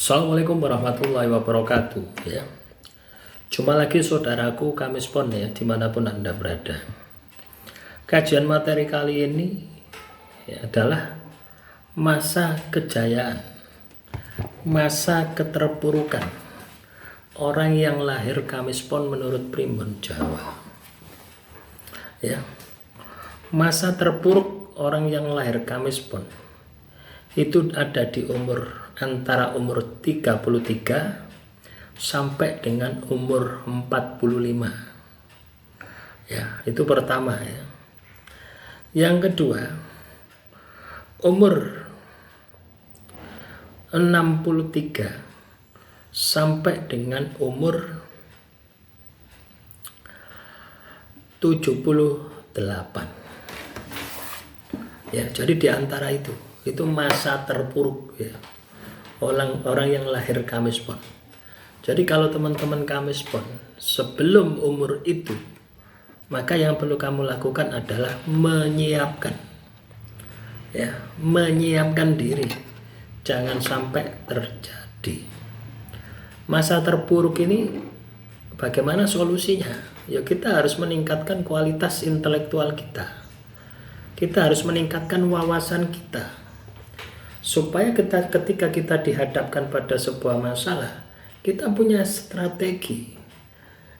Assalamualaikum warahmatullahi wabarakatuh ya. Jumpa lagi saudaraku Kamis Pon ya, dimanapun Anda berada. Kajian materi kali ini ya, adalah masa kejayaan, masa keterpurukan orang yang lahir Kamis Pon menurut Primbon Jawa ya. Masa terpuruk orang yang lahir Kamis Pon itu ada di antara umur 33 sampai dengan umur 45 ya, itu pertama ya. Yang kedua, umur 63 sampai dengan umur 78 ya. Jadi di antara itu masa terpuruk ya, orang yang lahir Kamis Pon. Jadi kalau teman-teman Kamis Pon sebelum umur itu, maka yang perlu kamu lakukan adalah menyiapkan ya, menyiapkan diri, jangan sampai terjadi masa terpuruk ini. Bagaimana solusinya? Ya kita harus meningkatkan kualitas intelektual kita. Kita harus meningkatkan wawasan kita, supaya ketika kita dihadapkan pada sebuah masalah, kita punya strategi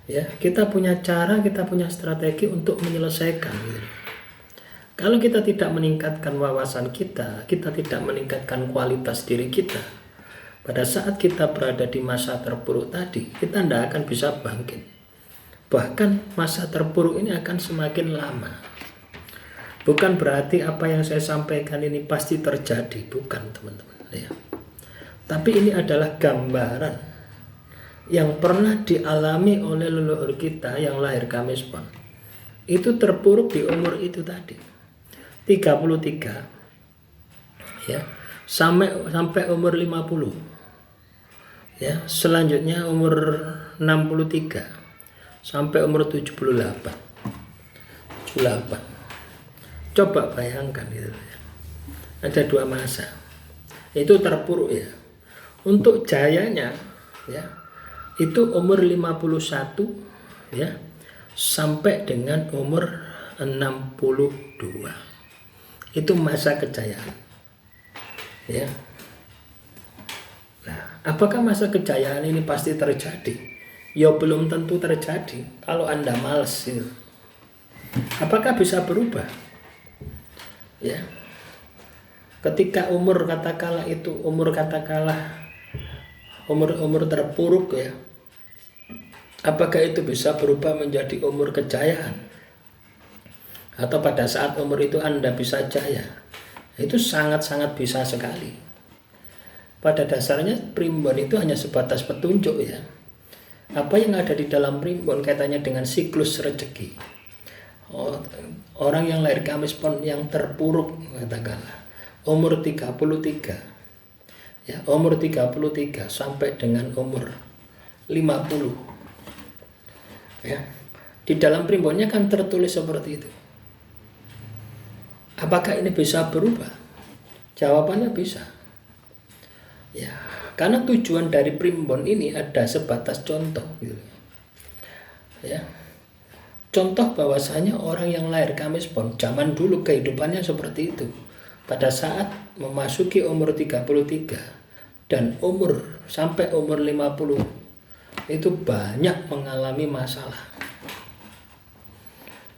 ya, kita punya cara, kita punya strategi untuk menyelesaikan gitu. Kalau kita tidak meningkatkan wawasan kita tidak meningkatkan kualitas diri kita, pada saat kita berada di masa terpuruk tadi, kita tidak akan bisa bangkit. Bahkan masa terpuruk ini akan semakin lama. Bukan berarti apa yang saya sampaikan ini pasti terjadi, bukan teman-teman ya. Tapi ini adalah gambaran yang pernah dialami oleh leluhur kita yang lahir Kamis Pon. Itu terpuruk di umur itu tadi, 33 ya, sampai umur 50 ya. Selanjutnya umur 63 sampai umur 78. Coba bayangkan gitu ya. Ada dua masa. Itu terpuruk ya. Untuk jayanya ya, itu umur 51 ya sampai dengan umur 62. Itu masa kejayaan. Ya. Nah, apakah masa kejayaan ini pasti terjadi? Ya belum tentu terjadi kalau Anda malas gitu. Apakah bisa berubah? Ya, ketika umur terpuruk ya, apakah itu bisa berubah menjadi umur kejayaan? Atau pada saat umur itu Anda bisa jaya? Itu sangat-sangat bisa sekali. Pada dasarnya Primbon itu hanya sebatas petunjuk ya. Apa yang ada di dalam Primbon kaitannya dengan siklus rezeki. Orang yang lahir Kamis Pon yang terpuruk, katakanlah umur 33 ya, umur 33 sampai dengan umur 50 ya. Di dalam Primbonnya kan tertulis seperti itu. Apakah ini bisa berubah? Jawabannya bisa ya, karena tujuan dari Primbon ini ada sebatas contoh gitu ya. Contoh bahwasanya orang yang lahir Kamis Pon zaman dulu kehidupannya seperti itu. Pada saat memasuki umur 33 dan sampai umur 50 itu banyak mengalami masalah.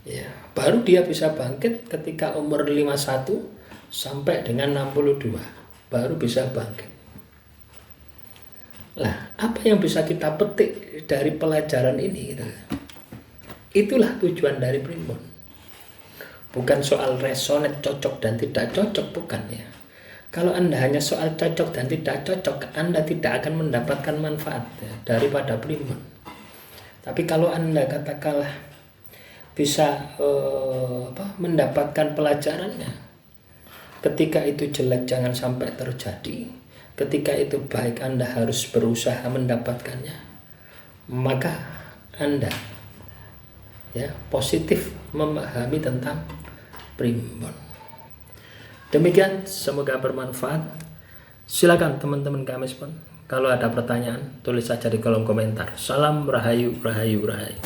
Ya, baru dia bisa bangkit ketika umur 51 sampai dengan 62, baru bisa bangkit. Lah, apa yang bisa kita petik dari pelajaran ini gitu? Itulah tujuan dari Primbon. Bukan soal resonet cocok dan tidak cocok, bukan ya. Kalau Anda hanya soal cocok dan tidak cocok, Anda tidak akan mendapatkan manfaat ya, daripada Primbon. Tapi kalau Anda katakanlah bisa mendapatkan pelajarannya, ketika itu jelek jangan sampai terjadi, ketika itu baik Anda harus berusaha mendapatkannya, maka Anda ya positif memahami tentang Primbon. Demikian, semoga bermanfaat. Silakan teman-teman Kamis Pon, Kalau ada pertanyaan, tulis saja di kolom komentar. Salam rahayu, rahayu, rahayu.